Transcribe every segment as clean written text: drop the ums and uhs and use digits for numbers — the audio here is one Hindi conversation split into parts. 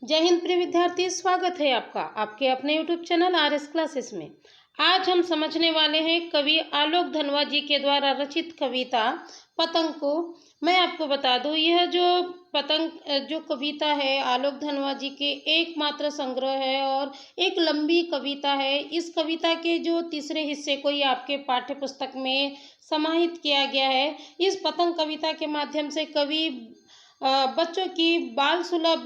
जय हिंद प्रिय विद्यार्थी, स्वागत है आपका आपके अपने यूट्यूब चैनल RS क्लासेस में। आज हम समझने वाले हैं कवि आलोक धनवा जी के द्वारा रचित कविता पतंग को। मैं आपको बता दूं, यह जो पतंग जो कविता है आलोक धनवा जी के एकमात्र संग्रह है और एक लंबी कविता है। इस कविता के जो तीसरे हिस्से को ही आपके पाठ्य पुस्तक में समाहित किया गया है। इस पतंग कविता के माध्यम से कवि बच्चों की बाल सुलभ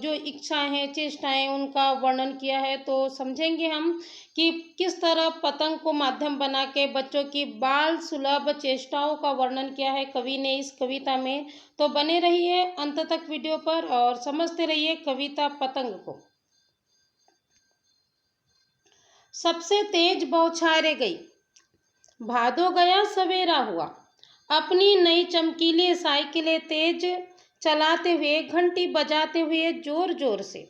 जो इच्छाएं हैं, चेष्टाएं, उनका वर्णन किया है। तो समझेंगे हम कि किस तरह पतंग को माध्यम बना के बच्चों की बाल सुलभ चेष्टाओं का वर्णन किया है कवि ने इस कविता में। तो बने रहिए अंत तक वीडियो पर और समझते रहिए कविता पतंग को। सबसे तेज बौछारे गई, भादो गया सवेरा हुआ, अपनी नई चमकीली साइकिलें तेज चलाते हुए, घंटी बजाते हुए, जोर जोर से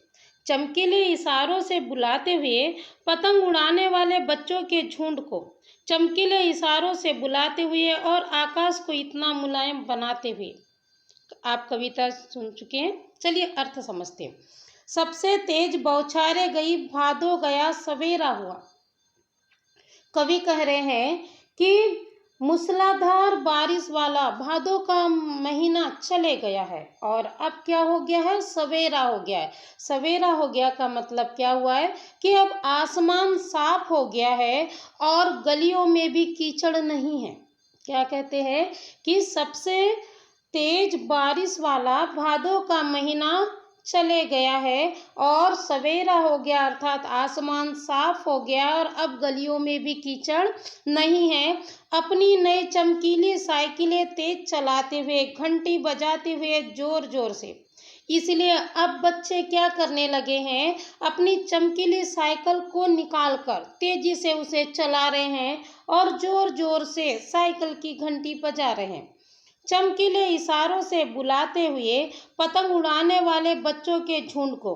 चमकीले इशारों से बुलाते हुए, पतंग उड़ाने वाले बच्चों के झुंड को चमकीले इशारों से बुलाते हुए और आकाश को इतना मुलायम बनाते हुए। आप कविता सुन चुके हैं, चलिए अर्थ समझते हैं। सबसे तेज बौछारे गई, भादो गया सवेरा हुआ। कवि कह रहे हैं कि मूसलाधार बारिश वाला भादों का महीना चले गया है और अब क्या हो गया है, सवेरा हो गया है। सवेरा हो गया का मतलब क्या हुआ है कि अब आसमान साफ हो गया है और गलियों में भी कीचड़ नहीं है। क्या कहते हैं कि सबसे तेज बारिश वाला भादों का महीना चले गया है और सवेरा हो गया, अर्थात आसमान साफ हो गया और अब गलियों में भी कीचड़ नहीं है। अपनी नई चमकीली साइकिलें तेज चलाते हुए, घंटी बजाते हुए, जोर जोर से। इसलिए अब बच्चे क्या करने लगे हैं, अपनी चमकीली साइकिल को निकाल कर तेजी से उसे चला रहे हैं और जोर जोर से साइकिल की घंटी बजा रहे हैं। चमकीले इशारों से बुलाते हुए पतंग उड़ाने वाले बच्चों के झुंड को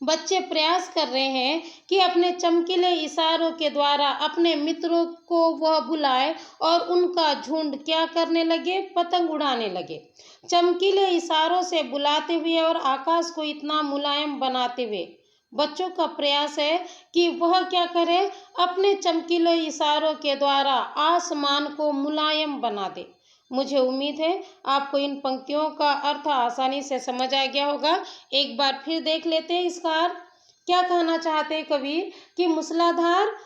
बच्चे प्रयास कर रहे हैं कि अपने चमकीले इशारों के द्वारा अपने मित्रों को वह बुलाए और उनका झुंड क्या करने लगे, पतंग उड़ाने लगे। चमकीले इशारों से बुलाते हुए और आकाश को इतना मुलायम बनाते हुए। बच्चों का प्रयास है कि वह क्या करें, अपने चमकीले इशारों के द्वारा आसमान को मुलायम बना दे। मुझे उम्मीद है आपको इन पंक्तियों का अर्थ आसानी से समझ आ गया होगा। एक बार फिर देख लेते हैं इसका अर्थ। क्या कहना चाहते हैं कवि कि मूसलाधार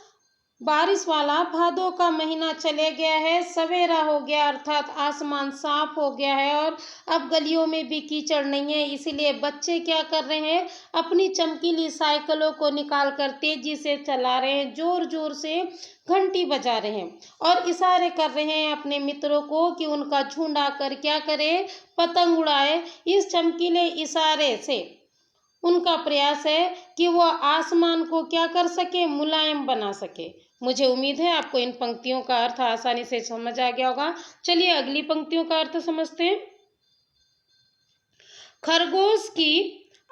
बारिश वाला भादों का महीना चले गया है, सवेरा हो गया, अर्थात आसमान साफ हो गया है और अब गलियों में भी कीचड़ नहीं है। इसीलिए बच्चे क्या कर रहे हैं, अपनी चमकीली साइकिलों को निकाल कर तेजी से चला रहे हैं, जोर जोर से घंटी बजा रहे हैं और इशारे कर रहे हैं अपने मित्रों को कि उनका झुंड आकर क्या करे, पतंग उड़ाए। इस चमकीले इशारे से उनका प्रयास है कि वह आसमान को क्या कर सके, मुलायम बना सके। मुझे उम्मीद है आपको इन पंक्तियों का अर्थ आसानी से समझ आ गया होगा। चलिए अगली पंक्तियों का अर्थ समझते हैं। खरगोश की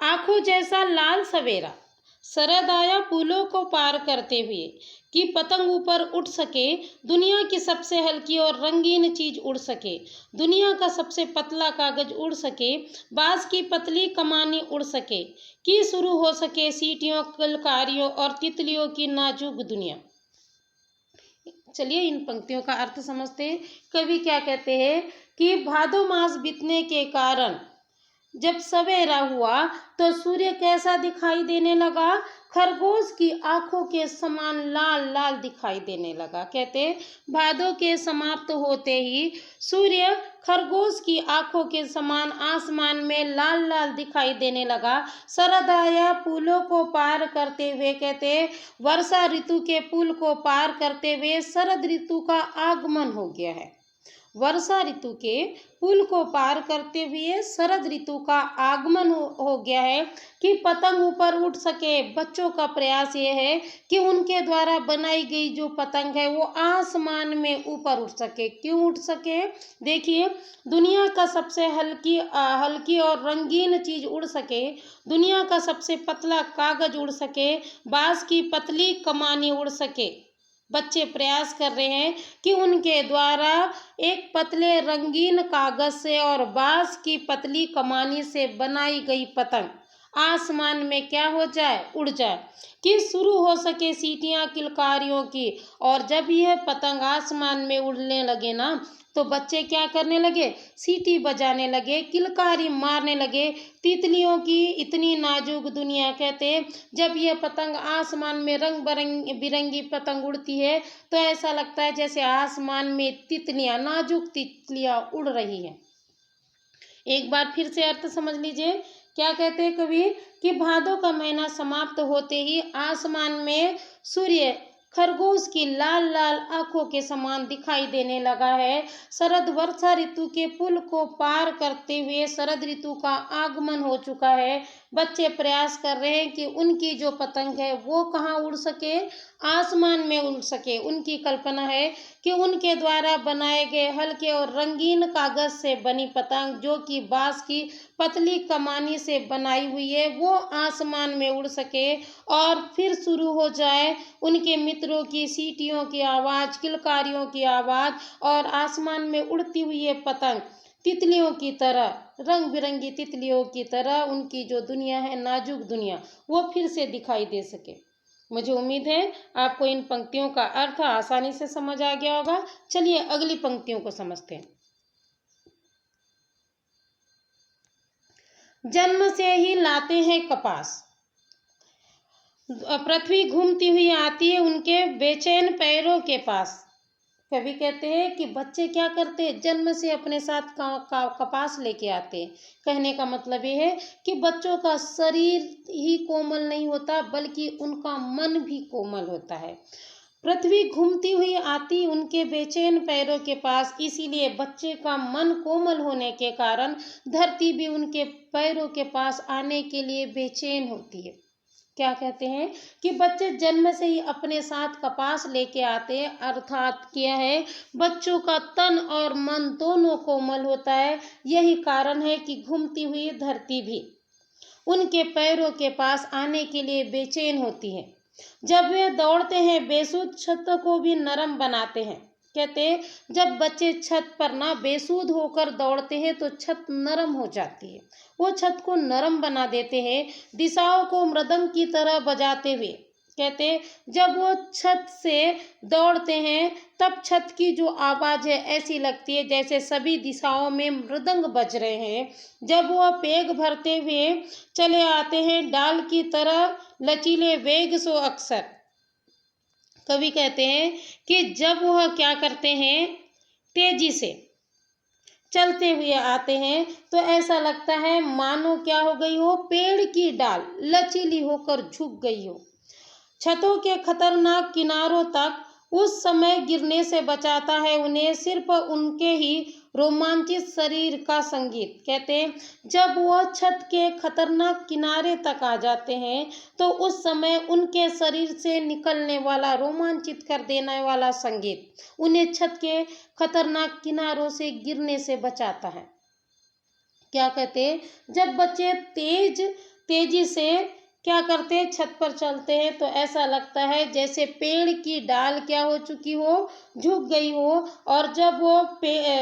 आंखों जैसा लाल सवेरा, शरद आया पुलों को पार करते हुए, कि पतंग ऊपर उठ सके, दुनिया की सबसे हल्की और रंगीन चीज उड़ सके, दुनिया का सबसे पतला कागज उड़ सके, बांस की पतली कमानी उड़ सके, कि शुरू हो सके सीटियों, कलकारियों और तितलियों की नाजुक दुनिया। चलिए इन पंक्तियों का अर्थ समझते हैं। कवि क्या कहते हैं कि भादो मास बीतने के कारण जब सवेरा हुआ तो सूर्य कैसा दिखाई देने लगा, खरगोश की आंखों के समान लाल लाल दिखाई देने लगा। कहते भादों के समाप्त होते ही सूर्य खरगोश की आंखों के समान आसमान में लाल लाल दिखाई देने लगा। शरद आया पुलों को पार करते हुए, कहते वर्षा ऋतु के पुल को पार करते हुए शरद ऋतु का आगमन हो गया है। वर्षा ऋतु के पुल को पार करते हुए शरद ऋतु का आगमन हो गया है कि पतंग ऊपर उठ सके। बच्चों का प्रयास ये है कि उनके द्वारा बनाई गई जो पतंग है वो आसमान में ऊपर उठ सके। क्यों उठ सके, देखिए, दुनिया का सबसे हल्की और रंगीन चीज उड़ सके, दुनिया का सबसे पतला कागज उड़ सके, बांस की पतली कमानी उड़ सके। बच्चे प्रयास कर रहे हैं कि उनके द्वारा एक पतले रंगीन कागज से और बांस की पतली कमानी से बनाई गई पतंग आसमान में क्या हो जाए, उड़ जाए, कि शुरू हो सके सीटियां किलकारियों की। और जब यह पतंग आसमान में उड़ने लगे ना, तो बच्चे क्या करने लगे, सीटी बजाने लगे, किलकारी मारने लगे। तितलियों की इतनी नाजुक दुनिया, कहते जब यह पतंग आसमान में रंग बिरंगी पतंग उड़ती है तो ऐसा लगता है जैसे आसमान में तितलियां, नाजुक तितलियां उड़ रही हैं। एक बार फिर से अर्थ समझ लीजिए। क्या कहते हैं कवि, कि भादों का महीना समाप्त होते ही आसमान में सूर्य खरगोश की लाल लाल आंखों के समान दिखाई देने लगा है। शरद वर्षा ऋतु के पुल को पार करते हुए शरद ऋतु का आगमन हो चुका है। बच्चे प्रयास कर रहे हैं कि उनकी जो पतंग है वो कहाँ उड़ सके, आसमान में उड़ सके। उनकी कल्पना है कि उनके द्वारा बनाए गए हल्के और रंगीन कागज से बनी पतंग, जो कि बांस की पतली कमानी से बनाई हुई है, वो आसमान में उड़ सके और फिर शुरू हो जाए उनके मित्रों की सीटियों की आवाज, किलकारियों की आवाज, और आसमान में उड़ती हुई ये पतंग तितलियों की तरह, रंग बिरंगी तितलियों की तरह, उनकी जो दुनिया है, नाजुक दुनिया, वो फिर से दिखाई दे सके। मुझे उम्मीद है आपको इन पंक्तियों का अर्थ आसानी से समझ आ गया होगा। चलिए अगली पंक्तियों को समझते हैं। जन्म से ही लाते हैं कपास, पृथ्वी घूमती हुई आती है उनके बेचैन पैरों के पास। कवि कहते हैं कि बच्चे क्या करते हैं, जन्म से अपने साथ कपास लेके आते हैं। कहने का मतलब ये है कि बच्चों का शरीर ही कोमल नहीं होता, बल्कि उनका मन भी कोमल होता है। पृथ्वी घूमती हुई आती उनके बेचैन पैरों के पास, इसीलिए बच्चे का मन कोमल होने के कारण धरती भी उनके पैरों के पास आने के लिए बेचैन होती है। क्या कहते हैं कि बच्चे जन्म से ही अपने साथ कपास लेके आते हैं, अर्थात क्या है, बच्चों का तन और मन दोनों कोमल होता है। यही कारण है कि घूमती हुई धरती भी उनके पैरों के पास आने के लिए बेचैन होती है। जब वे दौड़ते हैं बेसुध छत को भी नरम बनाते हैं। कहते हैं जब बच्चे छत पर ना बेसुध होकर दौड़ते हैं तो छत नरम हो जाती है, वो छत को नरम बना देते हैं, दिशाओं को मृदंग की तरह बजाते हुए। कहते जब वो छत से दौड़ते हैं तब छत की जो आवाज़ है ऐसी लगती है जैसे सभी दिशाओं में मृदंग बज रहे हैं। जब वह पेग भरते हुए चले आते हैं डाल की तरह लचीले वेग सो अक्सर। कवि कहते हैं कि जब वह क्या करते हैं, तेजी से चलते हुए आते हैं तो ऐसा लगता है मानो क्या हो गई हो, पेड़ की डाल लचीली होकर झुक गई हो। छतों के खतरनाक किनारों तक उस समय गिरने से बचाता है उन्हें सिर्फ उनके ही रोमांचित शरीर का संगीत। कहते हैं जब वह छत के खतरनाक किनारे तक आ जाते हैं तो उस समय उनके शरीर से निकलने वाला रोमांचित कर देने वाला संगीत उन्हें छत के खतरनाक किनारों से गिरने से बचाता है। क्या कहते हैं, जब बच्चे तेजी से क्या करते हैं, छत पर चलते हैं तो ऐसा लगता है जैसे पेड़ की डाल क्या हो चुकी हो, झुक गई हो। और जब वो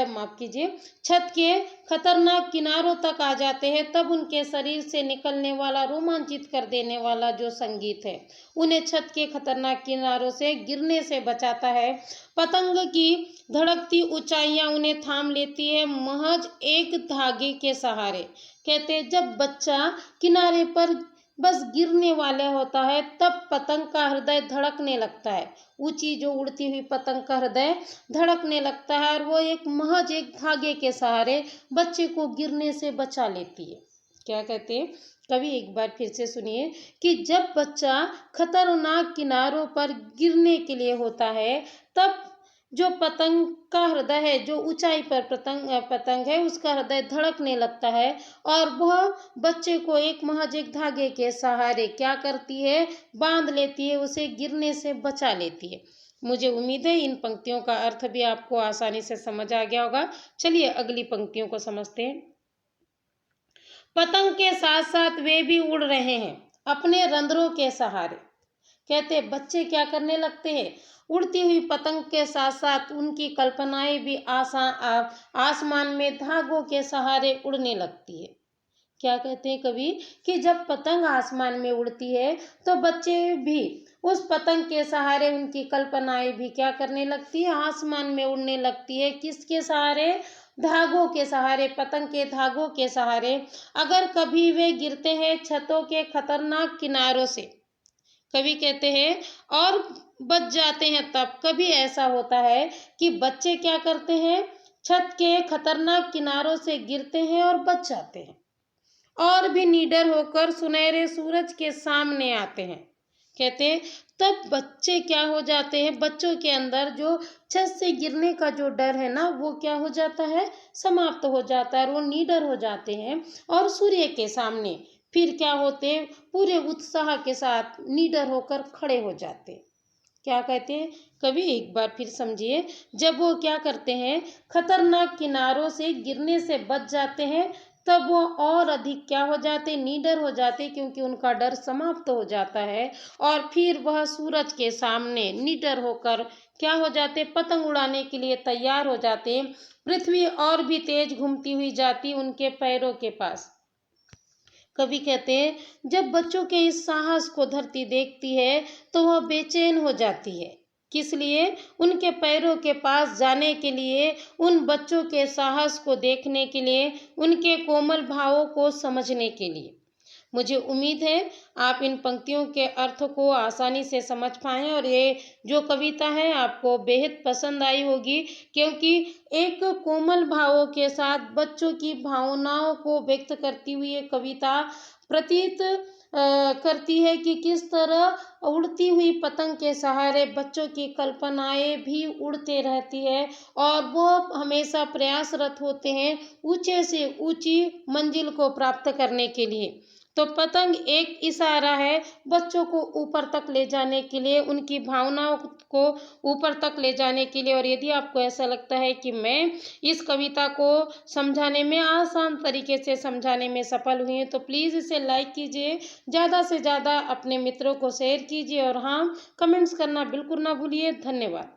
माफ कीजिए छत के खतरनाक किनारों तक आ जाते हैं तब उनके शरीर से निकलने वाला रोमांचित कर देने वाला जो संगीत है उन्हें छत के खतरनाक किनारों से गिरने से बचाता है। पतंग की धड़कती ऊंचाइयां उन्हें थाम लेती है महज एक धागे के सहारे। कहते जब बच्चा किनारे पर बस गिरने वाला होता है तब पतंग का हृदय धड़कने लगता है, ऊंची जो उड़ती हुई पतंग का हृदय धड़कने लगता है और वो महज एक धागे के सहारे बच्चे को गिरने से बचा लेती है। क्या कहते हैं कवि, एक बार फिर से सुनिए कि जब बच्चा खतरनाक किनारों पर गिरने के लिए होता है तब जो पतंग का हृदय है, जो ऊंचाई पर पतंग है उसका हृदय धड़कने लगता है और वह बच्चे को महज एक धागे के सहारे क्या करती है, बांध लेती है, उसे गिरने से बचा लेती है। मुझे उम्मीद है इन पंक्तियों का अर्थ भी आपको आसानी से समझ आ गया होगा। चलिए अगली पंक्तियों को समझते हैं। पतंग के साथ साथ वे भी उड़ रहे हैं अपने रंध्रों के सहारे। कहते बच्चे क्या करने लगते हैं, उड़ती हुई पतंग के साथ साथ उनकी कल्पनाएं भी आसमान में धागों के सहारे उड़ने लगती है। क्या कहते हैं कवि कि जब पतंग आसमान में उड़ती है तो बच्चे भी उस पतंग के सहारे, उनकी कल्पनाएं भी क्या करने लगती है, आसमान में उड़ने लगती है। किसके सहारे? धागों के सहारे, पतंग के धागों के सहारे। अगर कभी वे गिरते हैं छतों के खतरनाक किनारों से, कवि कहते हैं, और बच जाते हैं। तब कभी ऐसा होता है कि बच्चे क्या करते हैं, छत के खतरनाक किनारों से गिरते हैं और बच जाते हैं, और भी निडर होकर सुनहरे सूरज के सामने आते हैं। कहते हैं तब बच्चे क्या हो जाते हैं, बच्चों के अंदर जो छत से गिरने का जो डर है ना, वो क्या हो जाता है, समाप्त हो जाता है, और वो निडर हो जाते हैं और सूर्य के सामने फिर क्या होते हैं, पूरे उत्साह के साथ निडर होकर खड़े हो जाते हैं। क्या कहते हैं कवि, एक बार फिर समझिए। जब वो क्या करते हैं, खतरनाक किनारों से गिरने से बच जाते हैं, तब वो और अधिक क्या हो जाते, निडर हो जाते, क्योंकि उनका डर समाप्त हो जाता है। और फिर वह सूरज के सामने निडर होकर क्या हो जाते, पतंग उड़ाने के लिए तैयार हो जाते। पृथ्वी और भी तेज घूमती हुई जाती उनके पैरों के पास। कवि कहते हैं जब बच्चों के इस साहस को धरती देखती है तो वह बेचैन हो जाती है। किस लिए? उनके पैरों के पास जाने के लिए, उन बच्चों के साहस को देखने के लिए, उनके कोमल भावों को समझने के लिए। मुझे उम्मीद है आप इन पंक्तियों के अर्थ को आसानी से समझ पाएं, और ये जो कविता है आपको बेहद पसंद आई होगी, क्योंकि एक कोमल भावों के साथ बच्चों की भावनाओं को व्यक्त करती हुई ये कविता प्रतीत करती है कि किस तरह उड़ती हुई पतंग के सहारे बच्चों की कल्पनाएं भी उड़ते रहती है, और वो हमेशा प्रयासरत होते हैं ऊंचे से ऊंची मंजिल को प्राप्त करने के लिए। तो पतंग एक इशारा है बच्चों को ऊपर तक ले जाने के लिए, उनकी भावनाओं को ऊपर तक ले जाने के लिए। और यदि आपको ऐसा लगता है कि मैं इस कविता को समझाने में, आसान तरीके से समझाने में सफल हुई हूँ, तो प्लीज़ इसे लाइक कीजिए, ज़्यादा से ज़्यादा अपने मित्रों को शेयर कीजिए, और हाँ, कमेंट्स करना बिल्कुल ना भूलिए। धन्यवाद।